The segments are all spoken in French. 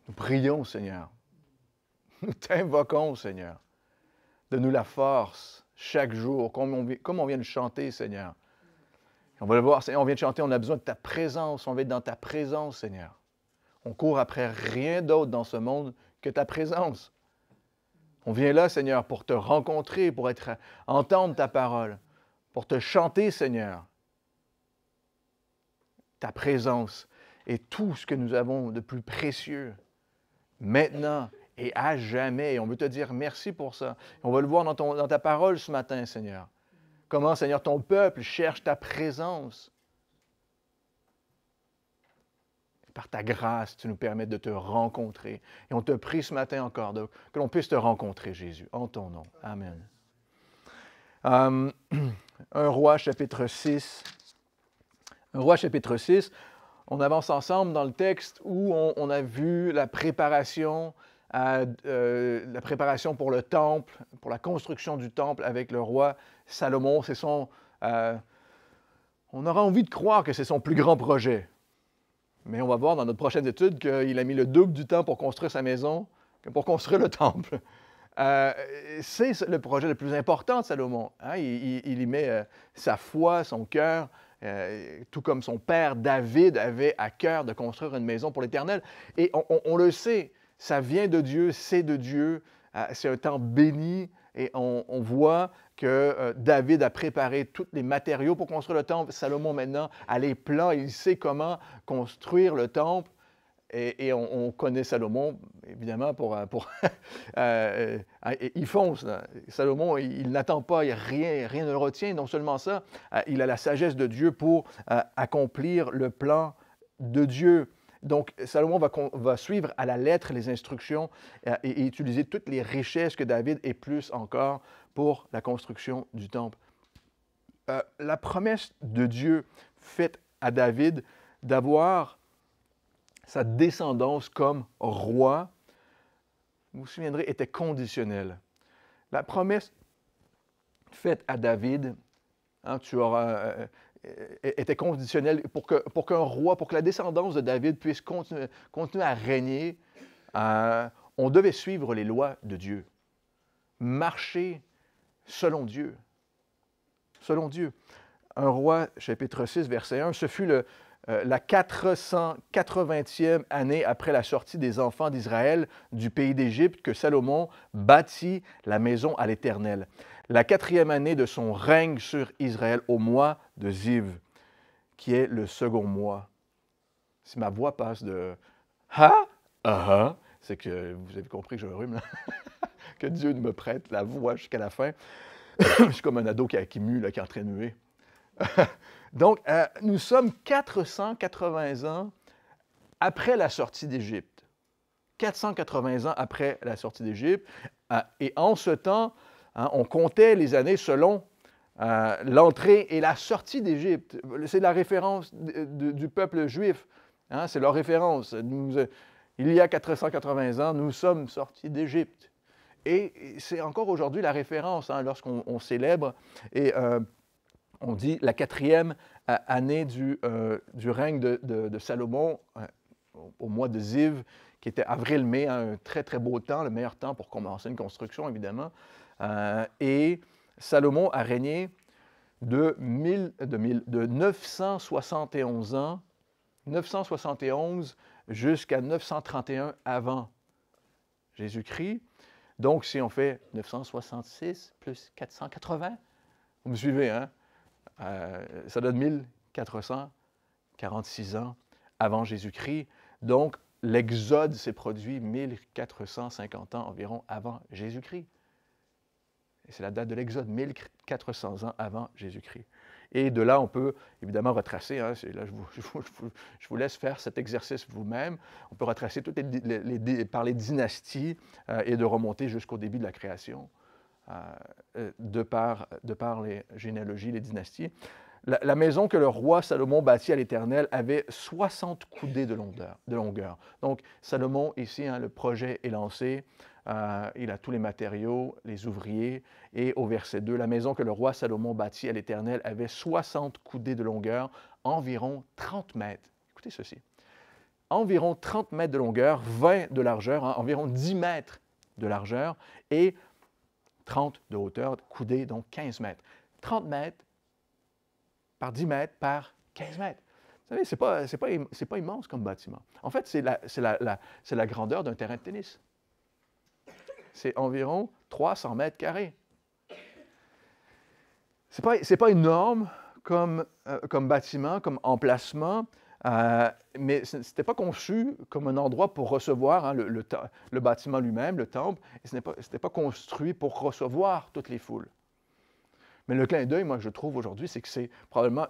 Nous prions, Seigneur. Nous t'invoquons, Seigneur. Donne-nous la force chaque jour, comme on vient de chanter, Seigneur. On va le voir, Seigneur, on vient de chanter, on a besoin de ta présence, on veut être dans ta présence, Seigneur. On court après rien d'autre dans ce monde que ta présence. On vient là, Seigneur, pour te rencontrer, pour entendre ta parole, pour te chanter, Seigneur. Ta présence est tout ce que nous avons de plus précieux, maintenant et à jamais. Et on veut te dire merci pour ça. On va le voir dans ta parole ce matin, Seigneur. Comment, Seigneur, ton peuple cherche ta présence. Par ta grâce, tu nous permets de te rencontrer. Et on te prie ce matin encore que l'on puisse te rencontrer, Jésus, en ton nom. Amen. 1 Roi, chapitre 6. 1 Roi, chapitre 6. On avance ensemble dans le texte où on a vu la préparation pour le temple, pour la construction du temple avec le roi Salomon. On aura envie de croire que c'est son plus grand projet. Mais on va voir dans notre prochaine étude qu'il a mis le double du temps pour construire sa maison que pour construire le temple. C'est le projet le plus important de Salomon. Hein? Il y met sa foi, son cœur, tout comme son père David avait à cœur de construire une maison pour l'Éternel. Et on le sait, ça vient de Dieu, c'est de Dieu, c'est un temps béni. Et on voit que David a préparé tous les matériaux pour construire le temple. Salomon, maintenant, a les plans, il sait comment construire le temple. Et on connaît Salomon, évidemment, il fonce. Là. Salomon, il n'attend pas, rien ne le retient. Non seulement ça, il a la sagesse de Dieu pour accomplir le plan de Dieu. Donc, Salomon va suivre à la lettre les instructions et utiliser toutes les richesses que David et plus encore pour la construction du temple. La promesse de Dieu faite à David d'avoir sa descendance comme roi, vous vous souviendrez, était conditionnelle. La promesse faite à David, était conditionnelle pour qu'un roi, pour que la descendance de David puisse continuer à régner. On devait suivre les lois de Dieu, marcher selon Dieu. Selon Dieu. 1 Roi, chapitre 6, verset 1, ce fut la 480e année après la sortie des enfants d'Israël du pays d'Égypte que Salomon bâtit la maison à l'Éternel. La 4e année de son règne sur Israël au mois de Ziv, qui est le second mois. Si ma voix passe de « ha » à « ha », c'est que vous avez compris que j'ai un rhume, là. Que Dieu me prête la voix jusqu'à la fin. Je suis comme un ado qui mue, là, qui est en train de muer. Donc, nous sommes 480 ans après la sortie d'Égypte. 480 ans après la sortie d'Égypte. Et en ce temps, on comptait les années selon l'entrée et la sortie d'Égypte. C'est la référence du peuple juif. Hein, c'est leur référence. Il y a 480 ans, nous sommes sortis d'Égypte. Et c'est encore aujourd'hui la référence lorsqu'on célèbre et on dit la 4e année du règne de Salomon au mois de Ziv, qui était avril-mai, un très, très beau temps, le meilleur temps pour commencer une construction, évidemment. Et Salomon a régné de 971 jusqu'à 931 avant Jésus-Christ. Donc, si on fait 966 plus 480, vous me suivez, hein? Ça donne 1446 ans avant Jésus-Christ. Donc, l'Exode s'est produit 1450 ans environ avant Jésus-Christ. Et c'est la date de l'Exode, 1400 ans avant Jésus-Christ. Et de là, on peut évidemment retracer, là, je vous laisse faire cet exercice vous-même, on peut retracer par les dynasties et de remonter jusqu'au début de la création. De par les généalogies, les dynasties. La maison que le roi Salomon bâtit à l'Éternel avait 60 coudées de longueur. Donc, Salomon, ici, le projet est lancé. Il a tous les matériaux, les ouvriers. Et au verset 2, la maison que le roi Salomon bâtit à l'Éternel avait 60 coudées de longueur, environ 30 mètres. Écoutez ceci. environ 30 mètres de longueur, 20 de largeur, hein, environ 10 mètres de largeur et 30 de hauteur, coudée, donc 15 mètres. 30 mètres par 10 mètres par 15 mètres. Vous savez, c'est pas immense comme bâtiment. En fait, c'est la grandeur d'un terrain de tennis. C'est environ 300 mètres carrés. C'est pas énorme comme bâtiment, comme emplacement, mais ce n'était pas conçu comme un endroit pour recevoir hein, le bâtiment lui-même, le temple, et ce n'était pas construit pour recevoir toutes les foules. Mais le clin d'œil, moi, je trouve aujourd'hui, c'est que c'est probablement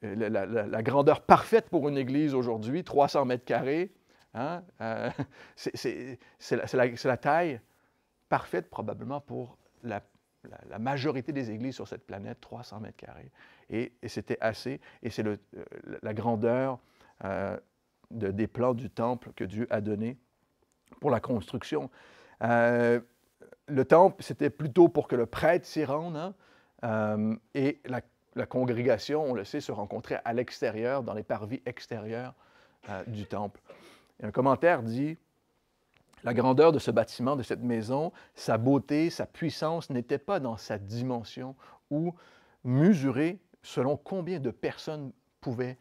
la grandeur parfaite pour une église aujourd'hui, 300 mètres carrés. Hein? C'est la taille parfaite probablement pour la majorité des églises sur cette planète, 300 mètres carrés. Et c'était assez, et c'est la grandeur des plans du temple que Dieu a donné pour la construction. Le temple, c'était plutôt pour que le prêtre s'y rende, hein? Et la congrégation, on le sait, se rencontrait à l'extérieur, dans les parvis extérieurs du temple. Et un commentaire dit « La grandeur de ce bâtiment, de cette maison, sa beauté, sa puissance n'était pas dans sa dimension ou mesurée selon combien de personnes pouvaient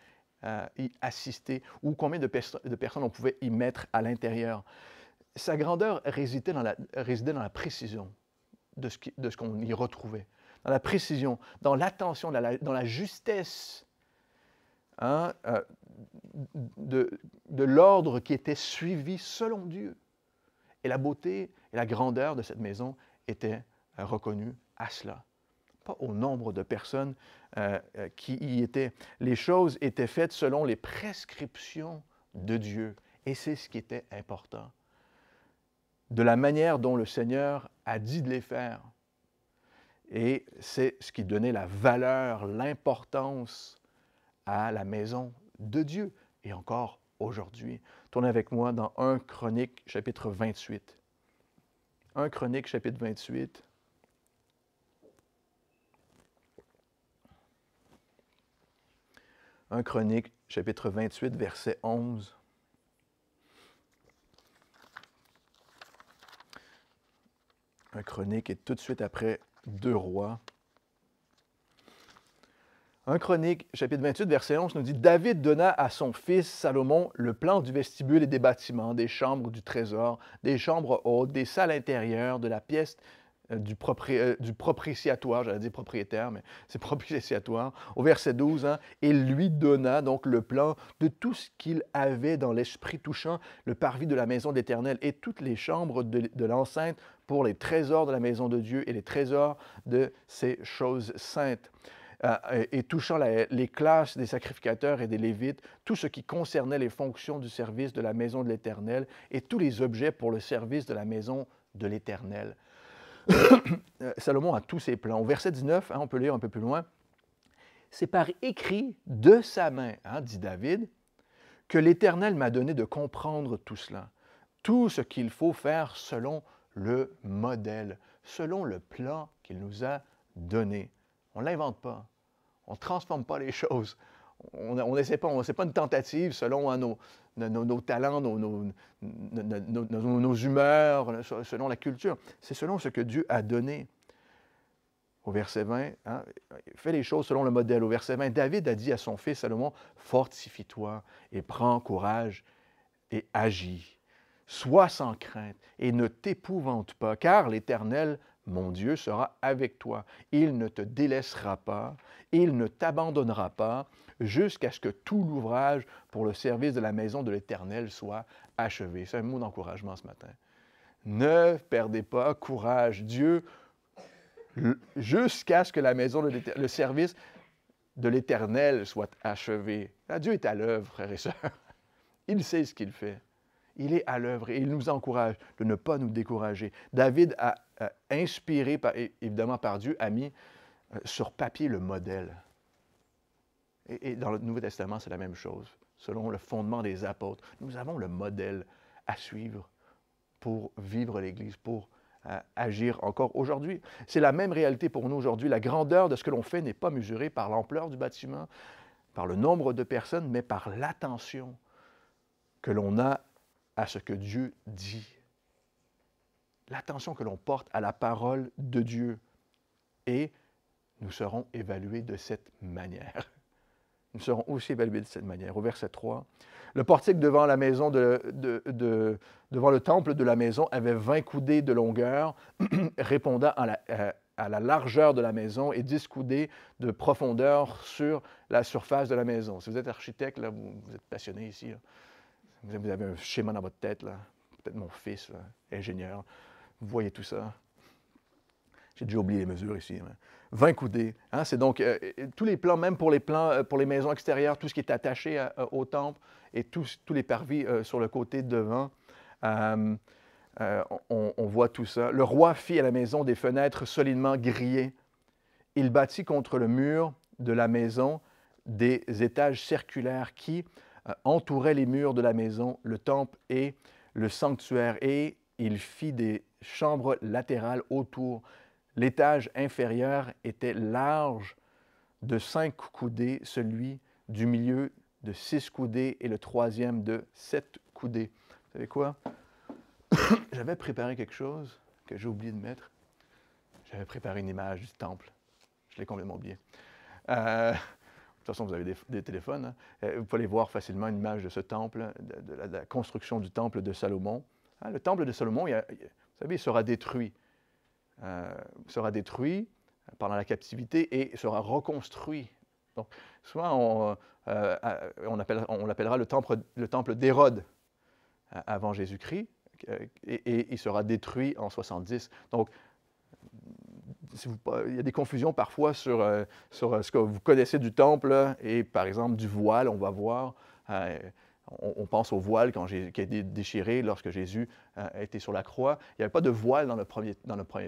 y assister ou combien de personnes on pouvait y mettre à l'intérieur. Sa grandeur résidait dans la précision de ce qu'on y retrouvait. Dans la précision, dans l'attention, dans la justesse hein, de l'ordre qui était suivi selon Dieu. Et la beauté et la grandeur de cette maison étaient reconnues à cela. Pas au nombre de personnes qui y étaient. Les choses étaient faites selon les prescriptions de Dieu. Et c'est ce qui était important. De la manière dont le Seigneur a dit de les faire. Et c'est ce qui donnait la valeur, l'importance à la maison de Dieu. Et encore aujourd'hui. Tournez avec moi dans 1 Chroniques, chapitre 28. 1 Chroniques, chapitre 28. « 1 Chroniques, chapitre 28, verset 11. « 1 Chroniques est tout de suite après 2 Rois. 1 Chroniques, chapitre 28, verset 11, nous dit « David donna à son fils Salomon le plan du vestibule et des bâtiments, des chambres du trésor, des chambres hautes, des salles intérieures, de la pièce du propitiatoire, j'allais dire propriétaire, mais c'est propitiatoire, au verset 12, hein, il lui donna donc le plan de tout ce qu'il avait dans l'esprit touchant le parvis de la maison de l'Éternel et toutes les chambres de l'enceinte pour les trésors de la maison de Dieu et les trésors de ces choses saintes. Et touchant les classes des sacrificateurs et des Lévites, tout ce qui concernait les fonctions du service de la maison de l'Éternel et tous les objets pour le service de la maison de l'Éternel. » Salomon a tous ses plans. Au verset 19, hein, on peut lire un peu plus loin, « C'est par écrit de sa main, hein, dit David, que l'Éternel m'a donné de comprendre tout cela, tout ce qu'il faut faire selon le modèle, selon le plan qu'il nous a donné. » On ne l'invente pas. On ne transforme pas les choses. On n'essaie pas, c'est pas une tentative selon hein, nos talents, nos humeurs, selon la culture. C'est selon ce que Dieu a donné. Au verset 20, hein, fais les choses selon le modèle. Au verset 20, David a dit à son fils Salomon, « Fortifie-toi et prends courage et agis. Sois sans crainte et ne t'épouvante pas, car l'Éternel, mon Dieu, sera avec toi. Il ne te délaissera pas, il ne t'abandonnera pas, jusqu'à ce que tout l'ouvrage pour le service de la maison de l'Éternel soit achevé. » C'est un mot d'encouragement ce matin. Ne perdez pas courage. Dieu, jusqu'à ce que la maison de l'Éternel, le service de l'Éternel soit achevé. Là, Dieu est à l'œuvre, frères et sœurs. Il sait ce qu'il fait. Il est à l'œuvre et il nous encourage de ne pas nous décourager. David a inspiré, évidemment par Dieu, a mis sur papier le modèle. Et dans le Nouveau Testament, c'est la même chose. Selon le fondement des apôtres, nous avons le modèle à suivre pour vivre l'Église, pour agir encore aujourd'hui. C'est la même réalité pour nous aujourd'hui. La grandeur de ce que l'on fait n'est pas mesurée par l'ampleur du bâtiment, par le nombre de personnes, mais par l'attention que l'on a à ce que Dieu dit. L'attention que l'on porte à la parole de Dieu. Et nous serons évalués de cette manière. Nous serons aussi évalués de cette manière. Au verset 3, le portique devant la maison devant le temple de la maison avait 20 coudées de longueur, répondant à la largeur de la maison et 10 coudées de profondeur sur la surface de la maison. Si vous êtes architecte, là, vous êtes passionné ici, là. Vous avez un schéma dans votre tête, là. Peut-être mon fils, là, ingénieur. Vous voyez tout ça. J'ai déjà oublié les mesures ici. 20 coudées. Hein? C'est donc tous les plans, même pour les plans, pour les maisons extérieures, tout ce qui est attaché au temple et tous les parvis sur le côté devant, on voit tout ça. Le roi fit à la maison des fenêtres solidement grillées. Il bâtit contre le mur de la maison des étages circulaires qui entouraient les murs de la maison, le temple et le sanctuaire. Et il fit des chambres latérales autour. L'étage inférieur était large de 5 coudées, celui du milieu de 6 coudées et le troisième de 7 coudées. Vous savez quoi? J'avais préparé quelque chose que j'ai oublié de mettre. J'avais préparé une image du temple. Je l'ai complètement oublié. De toute façon, vous avez des téléphones. Hein? Vous pouvez voir facilement une image de ce temple, de la construction du temple de Salomon. Hein, le temple de Salomon, vous savez, il sera détruit. Pendant la captivité et sera reconstruit. Donc, souvent, on l'appellera le temple d'Hérode avant Jésus-Christ et il sera détruit en 70. Donc, il y a des confusions parfois sur ce que vous connaissez du temple là, et par exemple du voile, on va voir. On pense au voile qui a été déchiré lorsque Jésus a été sur la croix. Il n'y avait pas de voile dans le premier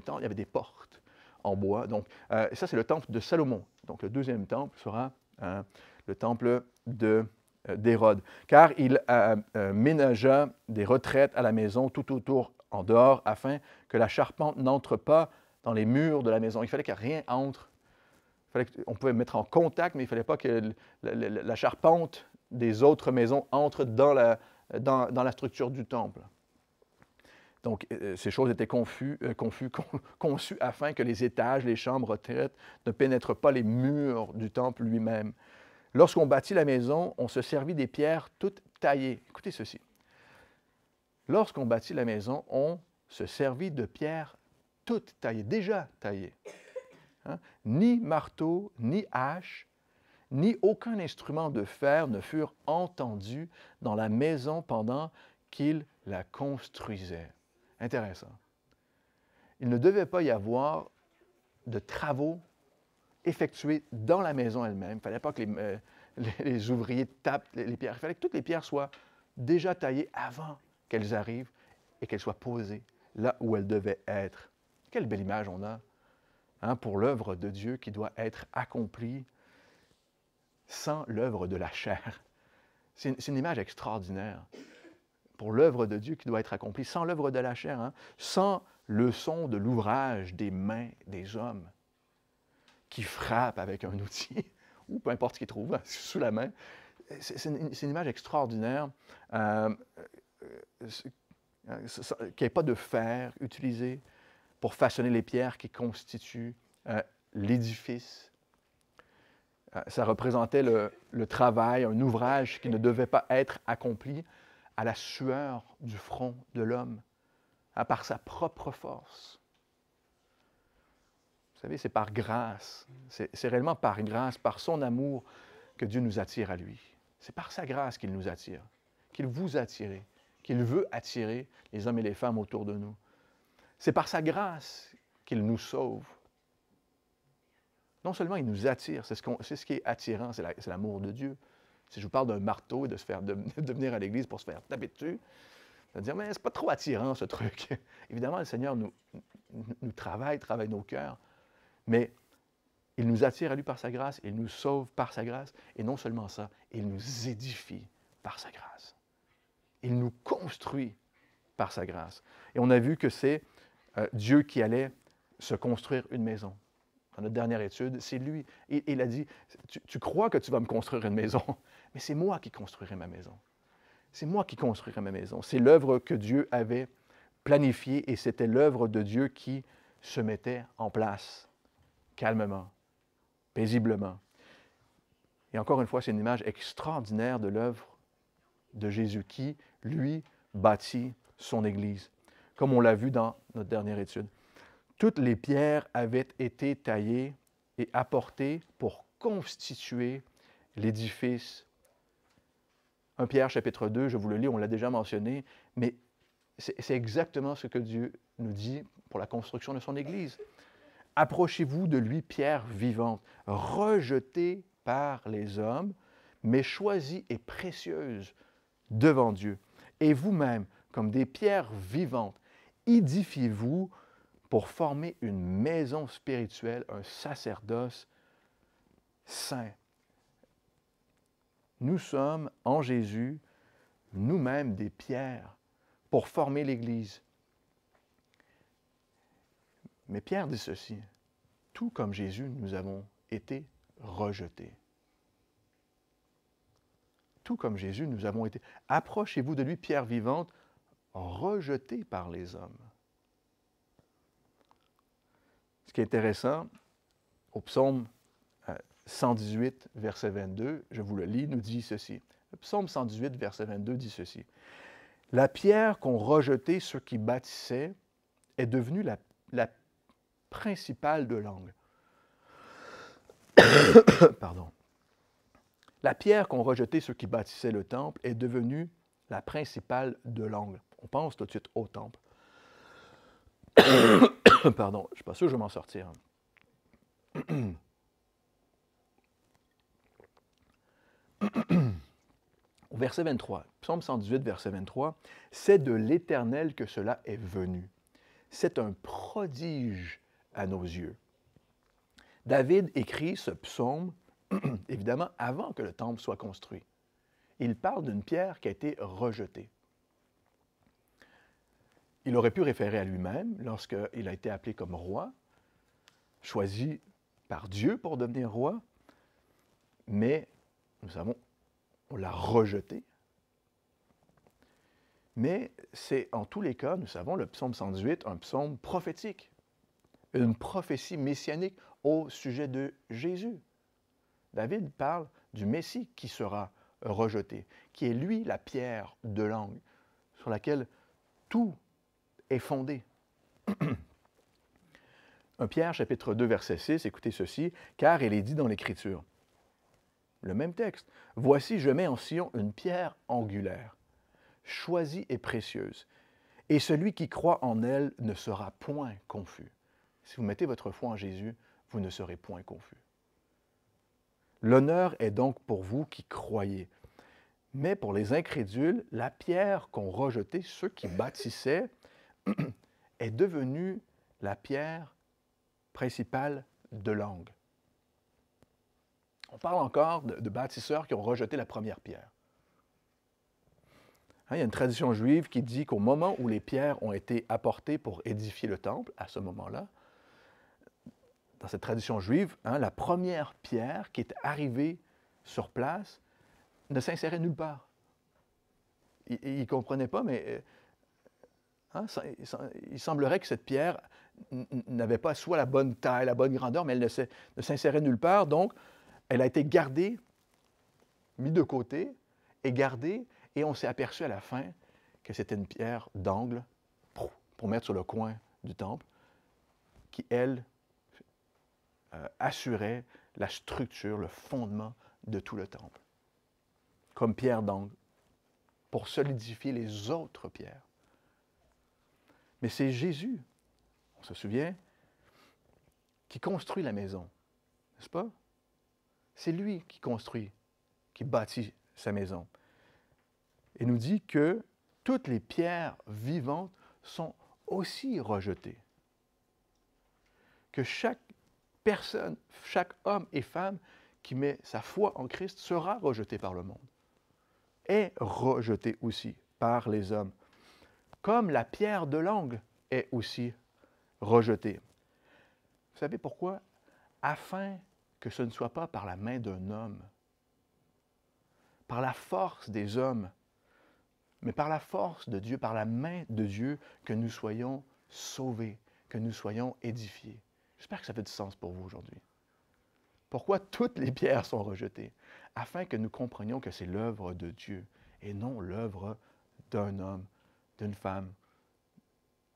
temps, il y avait des portes en bois. Donc, ça, c'est le temple de Salomon. Donc, le deuxième temple sera le temple d'Hérode. Car il ménagea des retraites à la maison tout autour, en dehors, afin que la charpente n'entre pas dans les murs de la maison. Il fallait que rien entre. On pouvait mettre en contact, mais il ne fallait pas que la charpente des autres maisons entrent dans la structure du temple. Donc, ces choses étaient conçues afin que les étages, les chambres, retraites ne pénètrent pas les murs du temple lui-même. Lorsqu'on bâtit la maison, on se servit des pierres toutes taillées. Écoutez ceci. Lorsqu'on bâtit la maison, on se servit de pierres toutes taillées, déjà taillées. Hein? Ni marteau, ni hache, ni aucun instrument de fer ne furent entendus dans la maison pendant qu'il la construisait. Intéressant. Il ne devait pas y avoir de travaux effectués dans la maison elle-même. Il ne fallait pas que les ouvriers tapent les pierres. Il fallait que toutes les pierres soient déjà taillées avant qu'elles arrivent et qu'elles soient posées là où elles devaient être. Quelle belle image on a hein, pour l'œuvre de Dieu qui doit être accomplie sans l'œuvre de la chair. C'est une image extraordinaire pour l'œuvre de Dieu qui doit être accomplie sans l'œuvre de la chair, hein, sans le son de l'ouvrage des mains des hommes qui frappent avec un outil, ou peu importe ce qu'ils trouvent sous la main. C'est une image extraordinaire, qu'il n'y ait pas de fer utilisé pour façonner les pierres qui constituent l'édifice. Ça représentait le travail, un ouvrage qui ne devait pas être accompli à la sueur du front de l'homme, par sa propre force. Vous savez, c'est par grâce, c'est réellement par grâce, par son amour que Dieu nous attire à lui. C'est par sa grâce qu'il nous attire, qu'il vous attire, qu'il veut attirer les hommes et les femmes autour de nous. C'est par sa grâce qu'il nous sauve. Non seulement il nous attire, c'est ce qui est attirant, c'est l'amour de Dieu. Si je vous parle d'un marteau et de venir à l'Église pour se faire taper dessus, vous allez dire, mais c'est pas trop attirant ce truc. Évidemment, le Seigneur nous travaille nos cœurs, mais il nous attire à lui par sa grâce, il nous sauve par sa grâce, et non seulement ça, il nous édifie par sa grâce. Il nous construit par sa grâce. Et on a vu que c'est Dieu qui allait se construire une maison. Dans notre dernière étude, c'est lui. Il a dit, tu crois que tu vas me construire une maison, mais c'est moi qui construirai ma maison. c'est moi qui construirai ma maison. C'est l'œuvre que Dieu avait planifiée et c'était l'œuvre de Dieu qui se mettait en place calmement, paisiblement. Et encore une fois, c'est une image extraordinaire de l'œuvre de Jésus qui, lui, bâtit son Église, comme on l'a vu dans notre dernière étude. Toutes les pierres avaient été taillées et apportées pour constituer l'édifice. 1 Pierre chapitre 2, je vous le lis, on l'a déjà mentionné, mais c'est exactement ce que Dieu nous dit pour la construction de son Église. Approchez-vous de lui, pierre vivante, rejetée par les hommes, mais choisie et précieuse devant Dieu. Et vous-même, comme des pierres vivantes, édifiez-vous pour former une maison spirituelle, un sacerdoce saint. Nous sommes en Jésus, nous-mêmes des pierres, pour former l'Église. Mais Pierre dit ceci, tout comme Jésus, nous avons été rejetés. Tout comme Jésus, nous avons été. Approchez-vous de lui, pierre vivante, rejetée par les hommes. Ce qui est intéressant, au psaume 118, verset 22, je vous le lis, nous dit ceci. Le psaume 118, verset 22 dit ceci. La pierre qu'ont rejetée ceux qui bâtissaient est devenue la principale de l'angle. Pardon. La pierre qu'ont rejetée ceux qui bâtissaient le temple est devenue la principale de l'angle. On pense tout de suite au temple. Pardon, je ne suis pas sûr que je vais m'en sortir. Au verset 23, psaume 118, verset 23, « C'est de l'Éternel que cela est venu. C'est un prodige à nos yeux. » David écrit ce psaume, évidemment, avant que le temple soit construit. Il parle d'une pierre qui a été rejetée. Il aurait pu référer à lui-même lorsqu'il a été appelé comme roi, choisi par Dieu pour devenir roi, mais nous savons, on l'a rejeté. Mais c'est en tous les cas, nous savons, le psaume 118, un psaume prophétique, une prophétie messianique au sujet de Jésus. David parle du Messie qui sera rejeté, qui est lui la pierre de l'angle sur laquelle tout est fondé. 1 Pierre chapitre 2 verset 6, écoutez ceci, « Car il est dit dans l'Écriture, le même texte, « Voici, je mets en Sion une pierre angulaire, choisie et précieuse, et celui qui croit en elle ne sera point confus. » Si vous mettez votre foi en Jésus, vous ne serez point confus. L'honneur est donc pour vous qui croyez. Mais pour les incrédules, la pierre qu'ont rejetée ceux qui bâtissaient est devenue la pierre principale de l'angle. On parle encore de bâtisseurs qui ont rejeté la première pierre. Il y a une tradition juive qui dit qu'au moment où les pierres ont été apportées pour édifier le temple, à ce moment-là, dans cette tradition juive, la première pierre qui est arrivée sur place ne s'insérait nulle part. Ils ne comprenaient pas, mais il semblerait que cette pierre n'avait pas soit la bonne taille, la bonne grandeur, mais elle ne s'insérait nulle part. Donc, elle a été gardée, mise de côté et gardée, et on s'est aperçu à la fin que c'était une pierre d'angle pour mettre sur le coin du temple, qui, elle, assurait la structure, le fondement de tout le temple, comme pierre d'angle, pour solidifier les autres pierres. Mais c'est Jésus, on se souvient, qui construit la maison, n'est-ce pas? C'est lui qui construit, qui bâtit sa maison. Et nous dit que toutes les pierres vivantes sont aussi rejetées. Que chaque personne, chaque homme et femme qui met sa foi en Christ sera rejeté par le monde, est rejeté aussi par les hommes, comme la pierre de l'angle est aussi rejetée. Vous savez pourquoi? Afin que ce ne soit pas par la main d'un homme, par la force des hommes, mais par la force de Dieu, par la main de Dieu, que nous soyons sauvés, que nous soyons édifiés. J'espère que ça fait du sens pour vous aujourd'hui. Pourquoi toutes les pierres sont rejetées? Afin que nous comprenions que c'est l'œuvre de Dieu et non l'œuvre d'un homme, d'une femme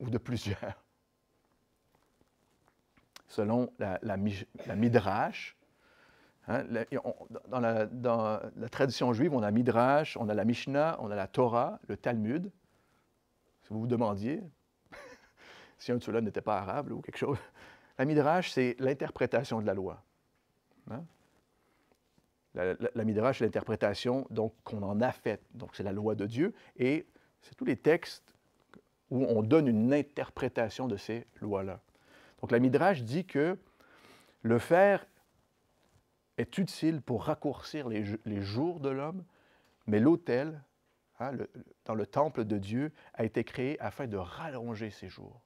ou de plusieurs. Selon la Midrash, hein, dans la tradition juive, on a Midrash, on a la Mishnah, on a la Torah, le Talmud. Si vous vous demandiez si un de ceux-là n'était pas arabe ou quelque chose, la Midrash, c'est l'interprétation de la loi. Hein? La Midrash, c'est l'interprétation qu'on en a faite. Donc, c'est la loi de Dieu et c'est tous les textes où on donne une interprétation de ces lois-là. Donc, la Midrash dit que le fer est utile pour raccourcir les jours de l'homme, mais l'autel, hein, dans le temple de Dieu, a été créé afin de rallonger ses jours,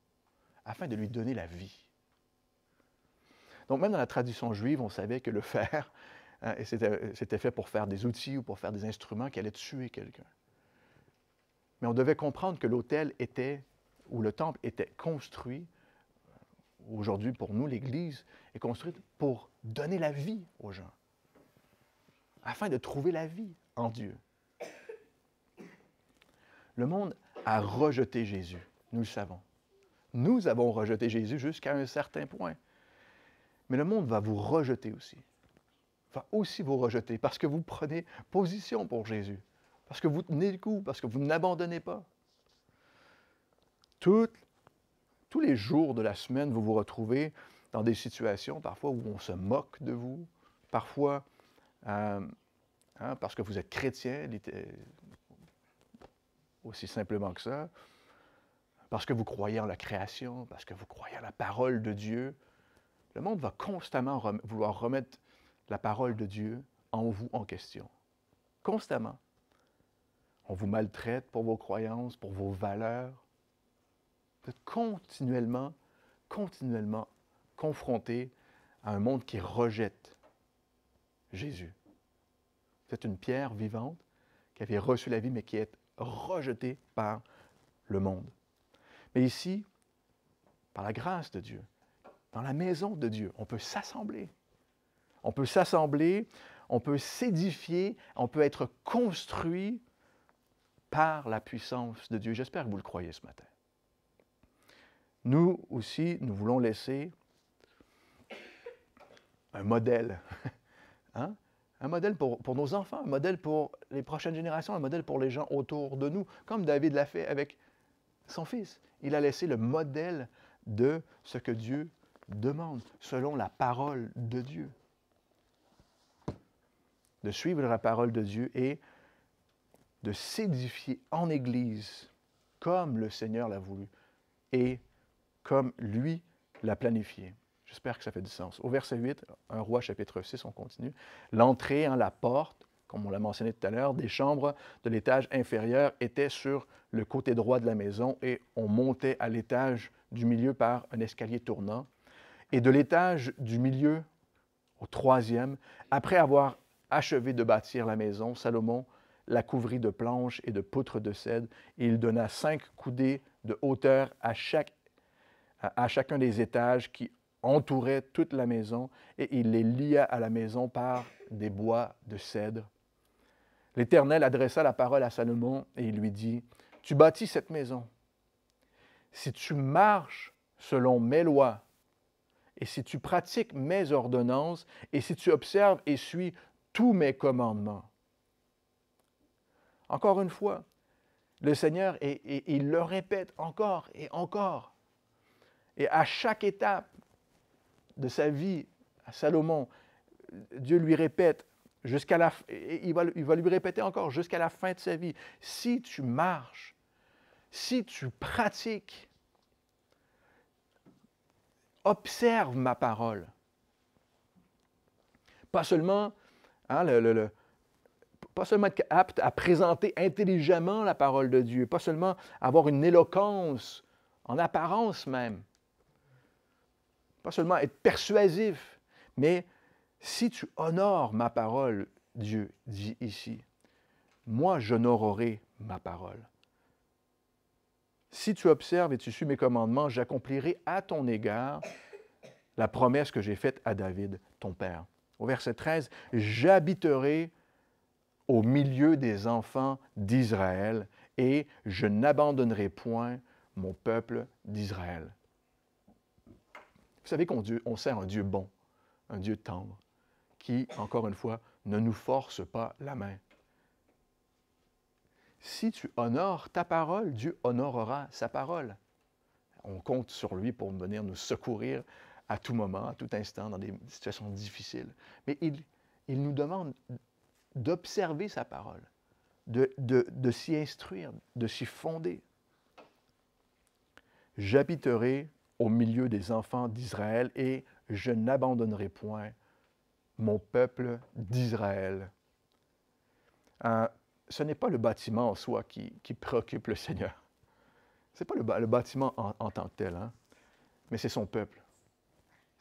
afin de lui donner la vie. Donc, même dans la tradition juive, on savait que le fer, hein, c'était fait pour faire des outils ou pour faire des instruments qui allaient tuer quelqu'un. Mais on devait comprendre que l'autel était, ou le temple était construit, aujourd'hui pour nous, l'Église est construite pour donner la vie aux gens, afin de trouver la vie en Dieu. Le monde a rejeté Jésus, nous le savons. Nous avons rejeté Jésus jusqu'à un certain point. Mais le monde va vous rejeter aussi. Va aussi vous rejeter parce que vous prenez position pour Jésus, parce que vous tenez le coup, parce que vous n'abandonnez pas. Tous les jours de la semaine, vous vous retrouvez dans des situations parfois où on se moque de vous, parfois parce que vous êtes chrétien, aussi simplement que ça, parce que vous croyez en la création, parce que vous croyez en la parole de Dieu. Le monde va constamment vouloir remettre la parole de Dieu en vous en question. Constamment. On vous maltraite pour vos croyances, pour vos valeurs. Vous êtes continuellement confronté à un monde qui rejette Jésus. Vous êtes une pierre vivante qui avait reçu la vie, mais qui est rejetée par le monde. Mais ici, par la grâce de Dieu, dans la maison de Dieu, on peut s'assembler. On peut s'assembler, on peut s'édifier, on peut être construit par la puissance de Dieu. J'espère que vous le croyez ce matin. Nous aussi, nous voulons laisser un modèle. Hein? Un modèle pour nos enfants, un modèle pour les prochaines générations, un modèle pour les gens autour de nous, comme David l'a fait avec son fils. Il a laissé le modèle de ce que Dieu demande, selon la parole de Dieu. De suivre la parole de Dieu et de s'édifier en Église comme le Seigneur l'a voulu et comme lui l'a planifié. J'espère que ça fait du sens. Au verset 8, 1 Roi chapitre 6, on continue. L'entrée, la porte, comme on l'a mentionné tout à l'heure, des chambres de l'étage inférieur était sur le côté droit de la maison et on montait à l'étage du milieu par un escalier tournant. Et de l'étage du milieu au troisième, après avoir achevé de bâtir la maison, Salomon la couvrit de planches et de poutres de cèdre, et il donna 5 coudées de hauteur à chacun des étages qui entouraient toute la maison, et il les lia à la maison par des bois de cèdre. L'Éternel adressa la parole à Salomon, et il lui dit, « Tu bâtis cette maison. Si tu marches selon mes lois, et si tu pratiques mes ordonnances, et si tu observes et suis tous mes commandements. » Encore une fois, le Seigneur, et il le répète encore et encore. Et à chaque étape de sa vie, à Salomon, Dieu lui répète, il va lui répéter encore jusqu'à la fin de sa vie, si tu marches, si tu pratiques, observe ma parole. Pas seulement, pas seulement être apte à présenter intelligemment la parole de Dieu, pas seulement avoir une éloquence, en apparence même, pas seulement être persuasif, mais si tu honores ma parole, Dieu dit ici, moi j'honorerai ma parole. Si tu observes et tu suis mes commandements, j'accomplirai à ton égard la promesse que j'ai faite à David, ton père. Au verset 13, j'habiterai au milieu des enfants d'Israël et je n'abandonnerai point mon peuple d'Israël. Vous savez qu'on sert un Dieu bon, un Dieu tendre, qui, encore une fois, ne nous force pas la main. Si tu honores ta parole, Dieu honorera sa parole. On compte sur lui pour venir nous secourir à tout moment, à tout instant, dans des situations difficiles. Mais il nous demande d'observer sa parole, de s'y instruire, de s'y fonder. J'habiterai au milieu des enfants d'Israël et je n'abandonnerai point mon peuple d'Israël. Ce n'est pas le bâtiment en soi qui préoccupe le Seigneur. Ce n'est pas le bâtiment en tant que tel, hein? Mais c'est son peuple.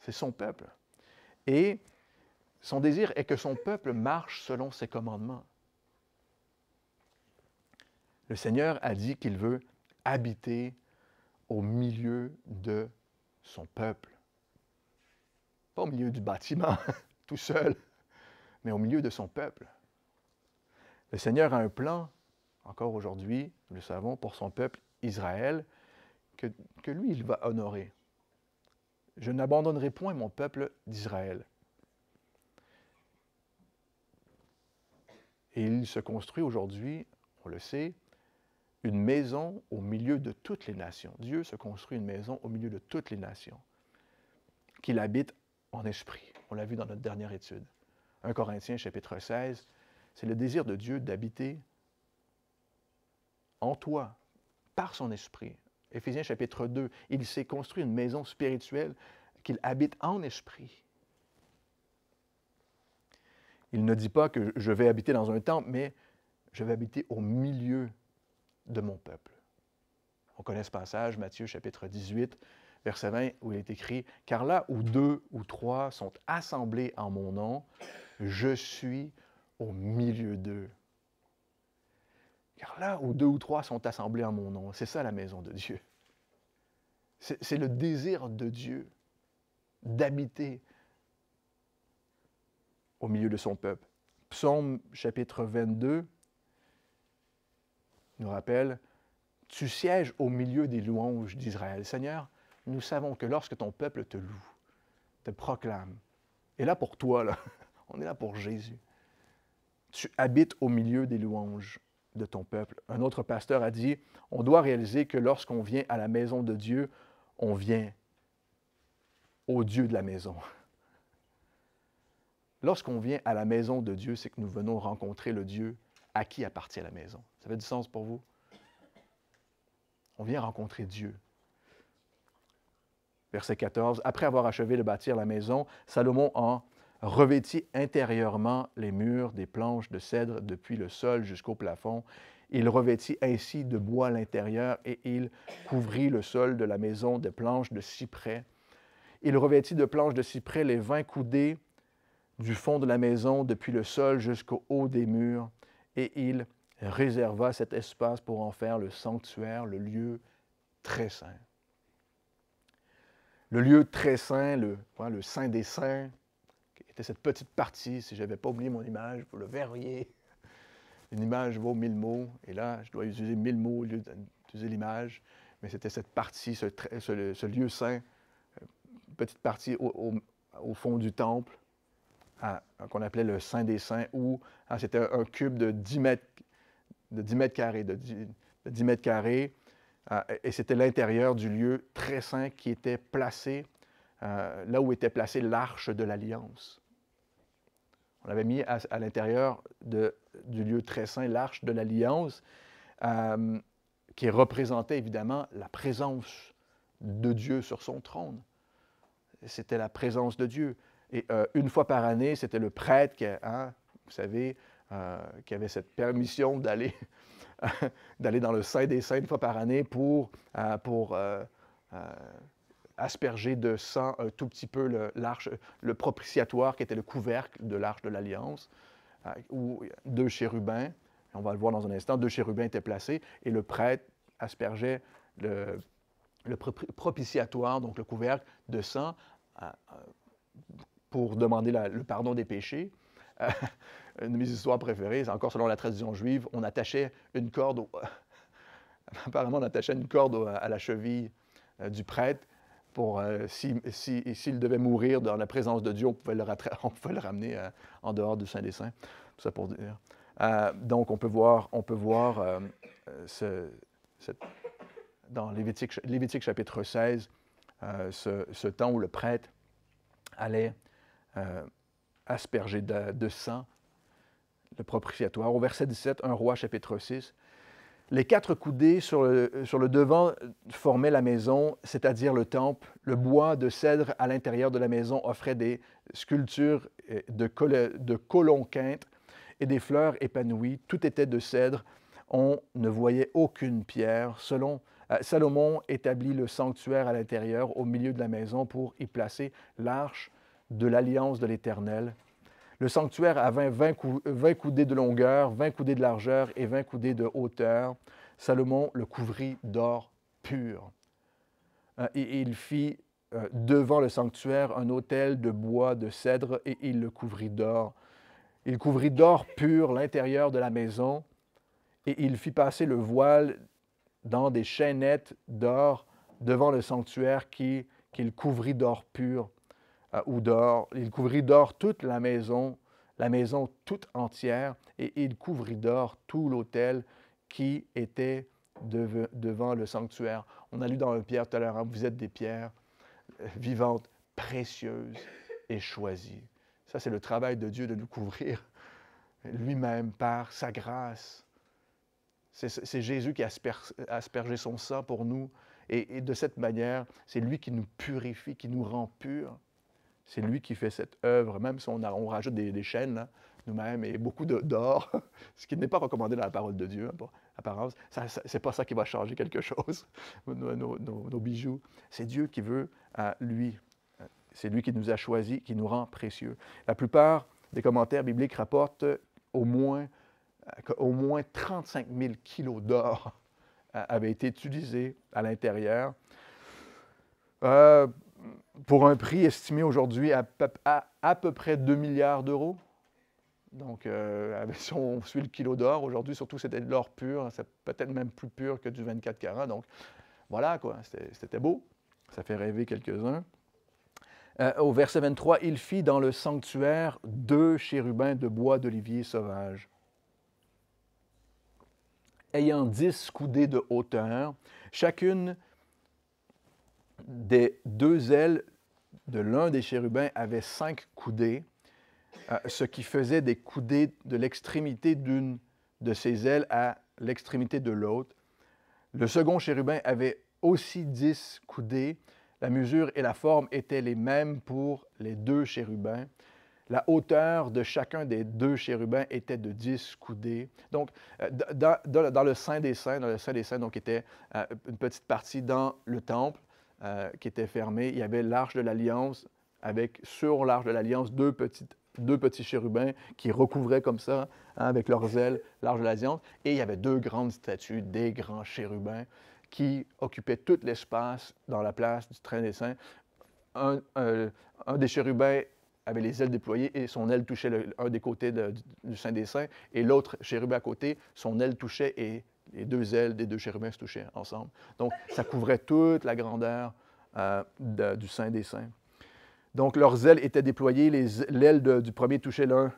C'est son peuple. Et son désir est que son peuple marche selon ses commandements. Le Seigneur a dit qu'il veut habiter au milieu de son peuple. Pas au milieu du bâtiment, tout seul, mais au milieu de son peuple. Le Seigneur a un plan, encore aujourd'hui, nous le savons, pour son peuple Israël, que lui, il va honorer. Je n'abandonnerai point mon peuple d'Israël. Et il se construit aujourd'hui, on le sait, une maison au milieu de toutes les nations. Dieu se construit une maison au milieu de toutes les nations, qu'il habite en esprit. On l'a vu dans notre dernière étude. 1 Corinthiens, chapitre 16, c'est le désir de Dieu d'habiter en toi, par son esprit. Éphésiens, chapitre 2, il s'est construit une maison spirituelle qu'il habite en esprit. Il ne dit pas que je vais habiter dans un temple, mais je vais habiter au milieu de mon peuple. On connaît ce passage, Matthieu chapitre 18, verset 20, où il est écrit « Car là où 2 ou 3 sont assemblés en mon nom, je suis au milieu d'eux. » Car là où 2 ou 3 sont assemblés en mon nom, c'est ça la maison de Dieu. C'est le désir de Dieu d'habiter au milieu de son peuple. Psaume chapitre 22 nous rappelle « Tu sièges au milieu des louanges d'Israël. » Seigneur, nous savons que lorsque ton peuple te loue, te proclame, et là pour toi, là, on est là pour Jésus. Tu habites au milieu des louanges de ton peuple. Un autre pasteur a dit, on doit réaliser que lorsqu'on vient à la maison de Dieu, on vient au Dieu de la maison. Lorsqu'on vient à la maison de Dieu, c'est que nous venons rencontrer le Dieu à qui appartient la maison. Ça fait du sens pour vous? On vient rencontrer Dieu. Verset 14. Après avoir achevé de bâtir la maison, Salomon en revêtit intérieurement les murs des planches de cèdre depuis le sol jusqu'au plafond. Il revêtit ainsi de bois l'intérieur et il couvrit le sol de la maison de planches de cyprès. Il revêtit de planches de cyprès les 20 coudées du fond de la maison depuis le sol jusqu'au haut des murs et il réserva cet espace pour en faire le sanctuaire, le lieu très saint. Le lieu très saint, le saint des saints, qui était cette petite partie, si je n'avais pas oublié mon image, vous le verriez. Une image vaut 1000 mots, et là, je dois utiliser 1000 mots au lieu d'utiliser l'image, mais c'était cette partie, ce lieu saint, petite partie au fond du temple, qu'on appelait le Saint des Saints, où c'était un cube de 10 mètres carrés, et c'était l'intérieur du lieu très saint qui était placé, là où était placée l'Arche de l'Alliance. On avait mis à l'intérieur du lieu très saint l'Arche de l'Alliance, qui représentait évidemment la présence de Dieu sur son trône. C'était la présence de Dieu. Et une fois par année, c'était le prêtre qui, vous savez, qui avait cette permission d'aller dans le Saint des Saints une fois par année pour asperger de sang un tout petit peu l'arche, le propitiatoire qui était le couvercle de l'Arche de l'Alliance, où 2 chérubins On va le voir dans un instant, 2 chérubins étaient placés et le prêtre aspergeait le propitiatoire, donc le couvercle de sang, pour demander le pardon des péchés. Une de mes histoires préférées, c'est encore selon la tradition juive, on attachait une corde, apparemment on attachait une corde à la cheville du prêtre pour, s'il devait mourir dans la présence de Dieu, on pouvait le ramener en dehors du Saint des Saints. Tout ça pour dire. Donc on peut voir dans Lévitique chapitre 16, ce temps où le prêtre allait asperger de sang le propitiatoire. Au verset 17, 1 Roi chapitre 6, les 4 coudées sur le devant formaient la maison, c'est-à-dire le temple. Le bois de cèdre à l'intérieur de la maison offrait des sculptures de colonquinte et des fleurs épanouies. Tout était de cèdre. On ne voyait aucune pierre. Salomon établit le sanctuaire à l'intérieur, au milieu de la maison, pour y placer l'arche de l'alliance de l'Éternel. Le sanctuaire avait 20 coudées de longueur, 20 coudées de largeur et 20 coudées de hauteur. Salomon le couvrit d'or pur. Et il fit devant le sanctuaire un autel de bois de cèdre et il le couvrit d'or. Il couvrit d'or pur l'intérieur de la maison et il fit passer le voile dans des chaînettes d'or devant le sanctuaire qu'il couvrit d'or pur ou d'or. Il couvrit d'or toute la maison toute entière, et il couvrit d'or tout l'autel qui était devant le sanctuaire. On a lu dans 1 Pierre tout à l'heure, vous êtes des pierres vivantes, précieuses et choisies. Ça, c'est le travail de Dieu de nous couvrir lui-même par sa grâce. C'est Jésus qui a aspergé son sang pour nous. Et de cette manière, c'est lui qui nous purifie, qui nous rend purs. C'est lui qui fait cette œuvre, même si on rajoute des chaînes nous-mêmes et beaucoup d'or, ce qui n'est pas recommandé dans la parole de Dieu, pour apparence. Ce n'est pas ça qui va changer quelque chose, nos bijoux. C'est Dieu qui veut, lui. C'est lui qui nous a choisis, qui nous rend précieux. La plupart des commentaires bibliques rapportent au moins 35 000 kilos d'or avaient été utilisés à l'intérieur. Pour un prix estimé aujourd'hui à peu près 2 milliards d'euros. Donc, si on suit le kilo d'or, aujourd'hui, surtout, c'était de l'or pur. C'est peut-être même plus pur que du 24 carats. Donc, voilà, quoi. C'était beau. Ça fait rêver quelques-uns. Au verset 23, « Il fit dans le sanctuaire 2 chérubins de bois d'olivier sauvage, ayant 10 coudées de hauteur, chacune des 2 ailes de l'un des chérubins avait 5 coudées, ce qui faisait des coudées de l'extrémité d'une de ses ailes à l'extrémité de l'autre. Le second chérubin avait aussi 10 coudées. La mesure et la forme étaient les mêmes pour les 2 chérubins. La hauteur de chacun des 2 chérubins était de 10 coudées. Donc, dans le Saint des Saints, donc était une petite partie dans le temple, qui était fermé. Il y avait l'Arche de l'Alliance, avec sur l'Arche de l'Alliance 2 petits chérubins qui recouvraient comme ça, avec leurs ailes, l'Arche de l'Alliance. Et il y avait 2 grandes statues, des grands chérubins, qui occupaient tout l'espace dans la place du Train des Saints. Un des chérubins avait les ailes déployées et son aile touchait un des côtés du Saint des Saints, et l'autre chérubin à côté, son aile touchait et les 2 ailes des 2 chérubins se touchaient ensemble. Donc, ça couvrait toute la grandeur du Saint des Saints. Donc, leurs ailes étaient déployées. L'aile du premier touchait l'un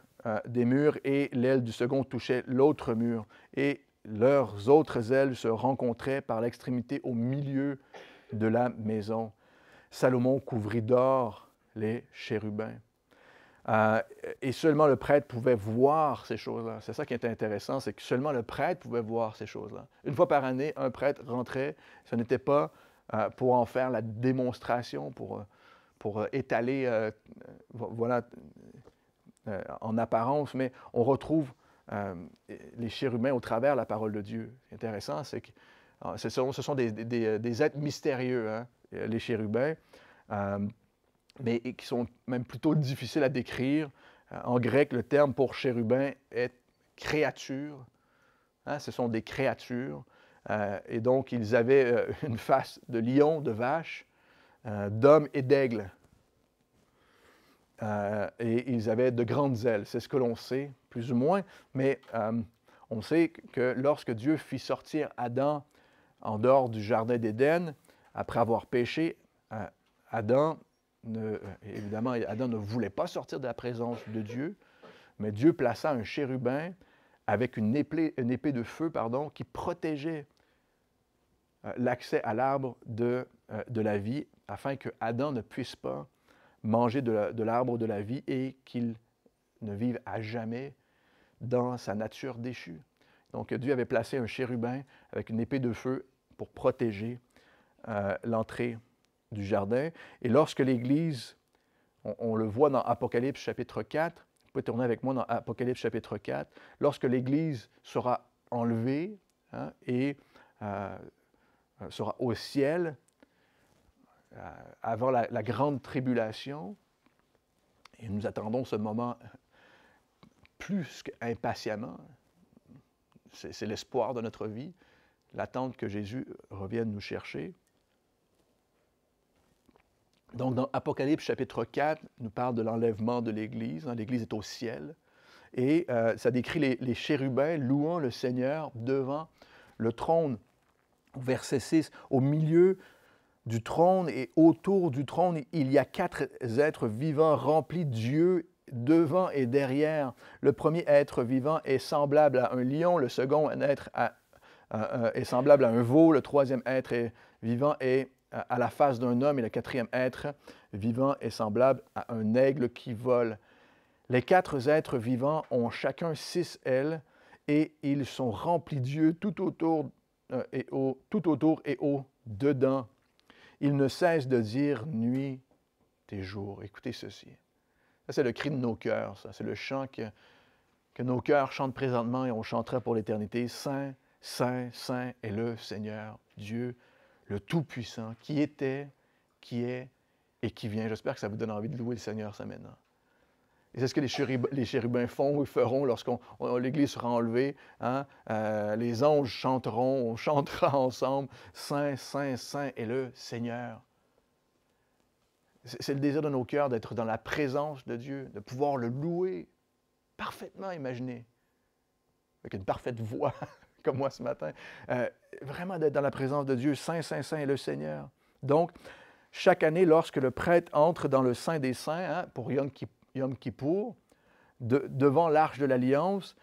des murs et l'aile du second touchait l'autre mur. Et leurs autres ailes se rencontraient par l'extrémité au milieu de la maison. Salomon couvrit d'or les chérubins. Et seulement le prêtre pouvait voir ces choses-là. C'est ça qui est intéressant, c'est que seulement le prêtre pouvait voir ces choses-là. Une fois par année, un prêtre rentrait. Ce n'était pas pour en faire la démonstration, pour étaler, en apparence, mais on retrouve les chérubins au travers de la parole de Dieu. Ce qui est intéressant, c'est que ce sont des êtres mystérieux, hein, les chérubins, mais qui sont même plutôt difficiles à décrire. En grec, le terme pour chérubin est créature. hein, ce sont des créatures. Et donc, ils avaient une face de lion, de vache, d'homme et d'aigle. Et ils avaient de grandes ailes. C'est ce que l'on sait, plus ou moins. Mais on sait que lorsque Dieu fit sortir Adam en dehors du jardin d'Éden, après avoir péché, Adam ne voulait pas sortir de la présence de Dieu, mais Dieu plaça un chérubin avec une épée de feu, qui protégeait l'accès à l'arbre de la vie, afin que Adam ne puisse pas manger de l'arbre de la vie et qu'il ne vive à jamais dans sa nature déchue. Donc Dieu avait placé un chérubin avec une épée de feu pour protéger l'entrée du jardin. Et lorsque l'Église, on le voit dans Apocalypse chapitre 4, vous pouvez tourner avec moi dans Apocalypse chapitre 4, lorsque l'Église sera enlevée et sera au ciel avant la grande tribulation, et nous attendons ce moment plus qu'impatiemment. C'est l'espoir de notre vie, l'attente que Jésus revienne nous chercher. Donc, dans Apocalypse chapitre 4, nous parle de l'enlèvement de l'Église. L'Église est au ciel. Et ça décrit les chérubins louant le Seigneur devant le trône. Verset 6, au milieu du trône et autour du trône, il y a 4 êtres vivants remplis de Dieu devant et derrière. Le premier être vivant est semblable à un lion, le second être est semblable à un veau, le troisième être vivant est à la face d'un homme et le quatrième être vivant est semblable à un aigle qui vole. Les 4 êtres vivants ont chacun 6 ailes et ils sont remplis de Dieu tout autour et au dedans. Ils ne cessent de dire nuit et jour. Écoutez ceci. Ça, c'est le cri de nos cœurs. Ça. C'est le chant que nos cœurs chantent présentement et on chantera pour l'éternité. Saint, Saint, Saint est le Seigneur, Dieu, le Tout-Puissant, qui était, qui est et qui vient. J'espère que ça vous donne envie de louer le Seigneur, ça, maintenant. Et c'est ce que les chérubins font ou feront lorsque l'Église sera enlevée. Hein? Les anges chanteront, on chantera ensemble. Saint, Saint, Saint est le Seigneur. C'est le désir de nos cœurs d'être dans la présence de Dieu, de pouvoir le louer parfaitement, imaginez, avec une parfaite voix, comme moi ce matin. Vraiment d'être dans la présence de Dieu. Saint, Saint, Saint est le Seigneur. Donc, chaque année, lorsque le prêtre entre dans le Saint des Saints, pour Yom Kippour, devant l'Arche de l'Alliance,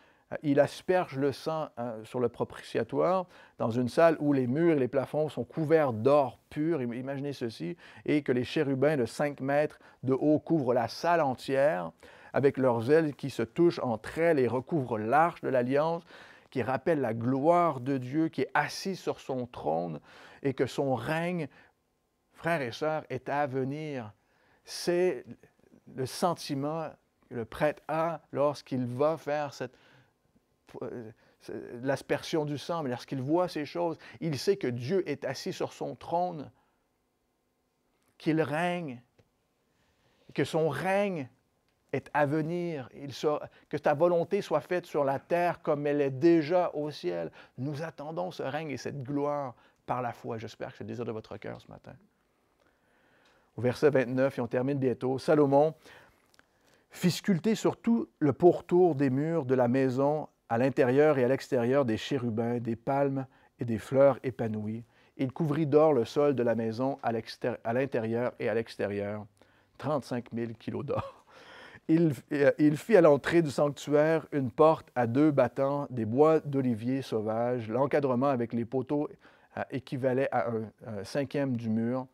il asperge le sang sur le propitiatoire dans une salle où les murs et les plafonds sont couverts d'or pur. Imaginez ceci, et que les chérubins de 5 mètres de haut couvrent la salle entière avec leurs ailes qui se touchent entre elles et recouvrent l'Arche de l'Alliance qui rappelle la gloire de Dieu qui est assis sur son trône et que son règne, frères et sœurs, est à venir. C'est le sentiment que le prêtre a lorsqu'il va faire l'aspersion du sang, mais lorsqu'il voit ces choses, il sait que Dieu est assis sur son trône, qu'il règne, que son règne est à venir, que ta volonté soit faite sur la terre comme elle est déjà au ciel. Nous attendons ce règne et cette gloire par la foi. J'espère que c'est le désir de votre cœur ce matin. Au verset 29, et on termine bientôt, Salomon fit sculpter sur tout le pourtour des murs de la maison, à l'intérieur et à l'extérieur, des chérubins, des palmes et des fleurs épanouies. Il couvrit d'or le sol de la maison à l'intérieur et à l'extérieur, 35 000 kilos d'or. Il fit à l'entrée du sanctuaire une porte à 2 battants, des bois d'olivier sauvage. L'encadrement avec les poteaux équivalait à un cinquième du mur.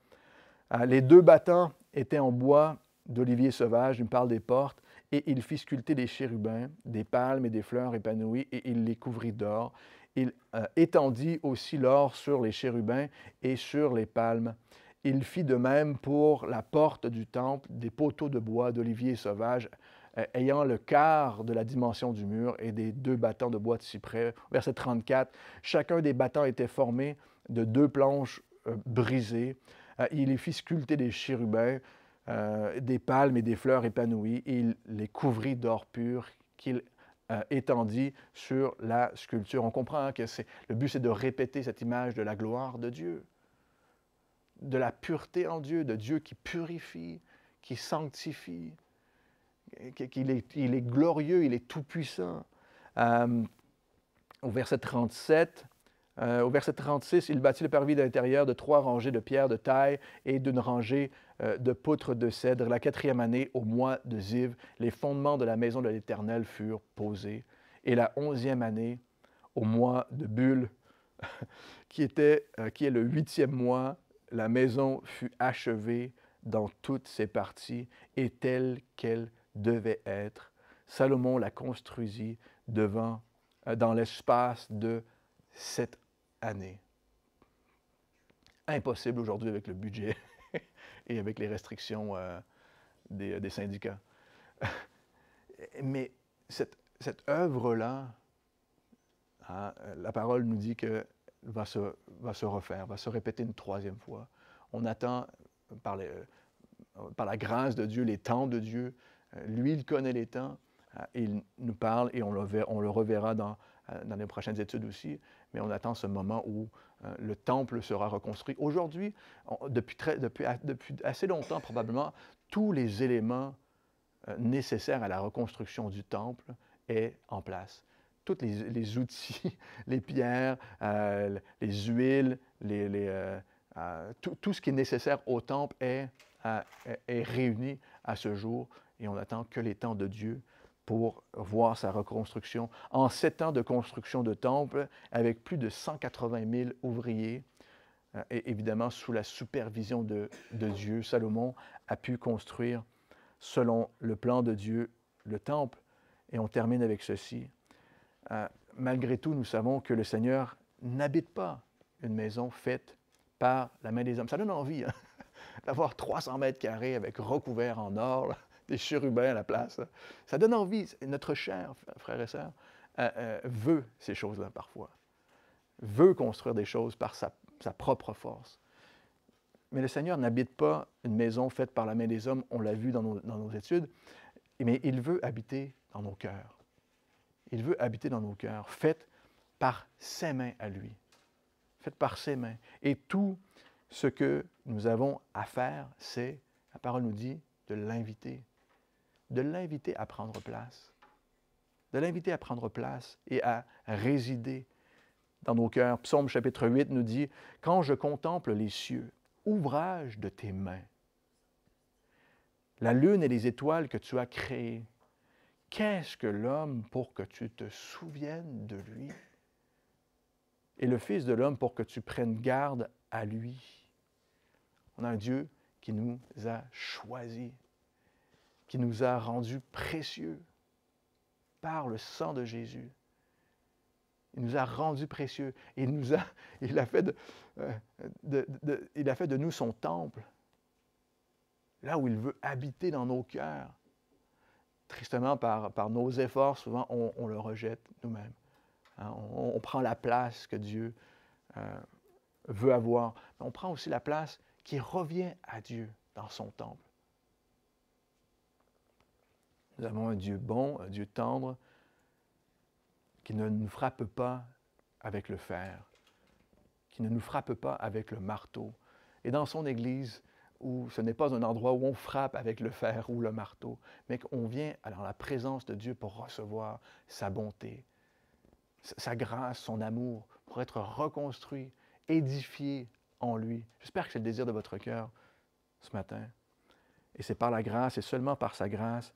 Les 2 battants étaient en bois d'olivier sauvage, il me parle des portes, et il fit sculpter des chérubins, des palmes et des fleurs épanouies, et il les couvrit d'or. Il étendit aussi l'or sur les chérubins et sur les palmes. Il fit de même pour la porte du temple, des poteaux de bois d'olivier sauvage, ayant le quart de la dimension du mur et des 2 battants de bois de cyprès. Verset 34, chacun des battants était formé de 2 planches brisées. Il y fit sculpter des chérubins, des palmes et des fleurs épanouies, et il les couvrit d'or pur qu'il étendit sur la sculpture. On comprend que le but, c'est de répéter cette image de la gloire de Dieu, de la pureté en Dieu, de Dieu qui purifie, qui sanctifie, qu'il est glorieux, il est tout-puissant. Au verset 37, au verset 36, il bâtit le parvis de l'intérieur de 3 rangées de pierres de taille et d'une rangée de poutres de cèdre. La 4e année, au mois de Ziv, les fondements de la maison de l'Éternel furent posés. Et la 11e année, au mois de Bul, qui est le 8e mois, la maison fut achevée dans toutes ses parties et telle qu'elle devait être. Salomon la construisit dans l'espace de 7 années. Impossible aujourd'hui avec le budget et avec les restrictions des syndicats. Mais cette œuvre-là, hein, la parole nous dit qu'elle va se refaire, va se répéter une 3e fois. On attend par la grâce de Dieu, les temps de Dieu. Lui, il connaît les temps. Il nous parle et on le reverra dans les prochaines études aussi, mais on attend ce moment où le temple sera reconstruit. Aujourd'hui, depuis assez longtemps probablement, tous les éléments nécessaires à la reconstruction du temple est en place. Tous les outils, les pierres, les huiles, tout ce qui est nécessaire au temple est réuni à ce jour et on attend que les temps de Dieu pour voir sa reconstruction. En 7 ans de construction de temple, avec plus de 180 000 ouvriers, et évidemment sous la supervision de Dieu, Salomon a pu construire, selon le plan de Dieu, le temple. Et on termine avec ceci. Malgré tout, nous savons que le Seigneur n'habite pas une maison faite par la main des hommes. Ça donne envie, hein, d'avoir 300 mètres carrés avec recouvert en or, là, des chérubins à la place. Là. Ça donne envie. Notre chair, frères et sœurs, veut ces choses-là parfois. Veut construire des choses par sa propre force. Mais le Seigneur n'habite pas une maison faite par la main des hommes, on l'a vu dans nos études, mais il veut habiter dans nos cœurs. Il veut habiter dans nos cœurs, faite par ses mains à lui. Faite par ses mains. Et tout ce que nous avons à faire, c'est, la parole nous dit, de l'inviter. De l'inviter à prendre place. De l'inviter à prendre place et à résider dans nos cœurs. Psaume chapitre 8 nous dit, « Quand je contemple les cieux, ouvrage de tes mains, la lune et les étoiles que tu as créées, qu'est-ce que l'homme pour que tu te souviennes de lui? Et le Fils de l'homme pour que tu prennes garde à lui. » On a un Dieu qui nous a choisis, qui nous a rendus précieux par le sang de Jésus. Il nous a rendus précieux. Il a fait de nous son temple, là où il veut habiter dans nos cœurs. Tristement, par nos efforts, souvent, on le rejette nous-mêmes. Hein, on prend la place que Dieu veut avoir. Mais on prend aussi la place qui revient à Dieu dans son temple. Nous avons un Dieu bon, un Dieu tendre, qui ne nous frappe pas avec le fer, qui ne nous frappe pas avec le marteau. Et dans son Église, où ce n'est pas un endroit où on frappe avec le fer ou le marteau, mais qu'on vient dans la présence de Dieu pour recevoir sa bonté, sa grâce, son amour, pour être reconstruit, édifié en lui. J'espère que c'est le désir de votre cœur ce matin. Et c'est par la grâce et seulement par sa grâce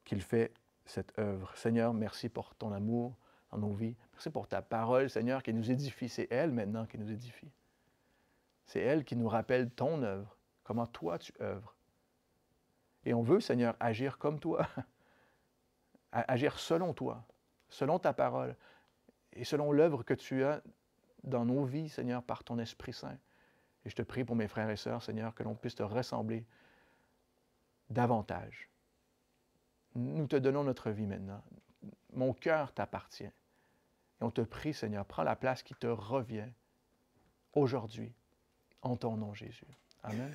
qu'il fait cette œuvre. Seigneur, merci pour ton amour dans nos vies. Merci pour ta parole, Seigneur, qui nous édifie. C'est elle maintenant qui nous édifie. C'est elle qui nous rappelle ton œuvre, comment toi tu œuvres. Et on veut, Seigneur, agir comme toi, agir selon toi, selon ta parole et selon l'œuvre que tu as dans nos vies, Seigneur, par ton Esprit Saint. Et je te prie pour mes frères et sœurs, Seigneur, que l'on puisse te ressembler davantage. Nous te donnons notre vie maintenant. Mon cœur t'appartient. Et on te prie, Seigneur, prends la place qui te revient aujourd'hui, en ton nom, Jésus. Amen.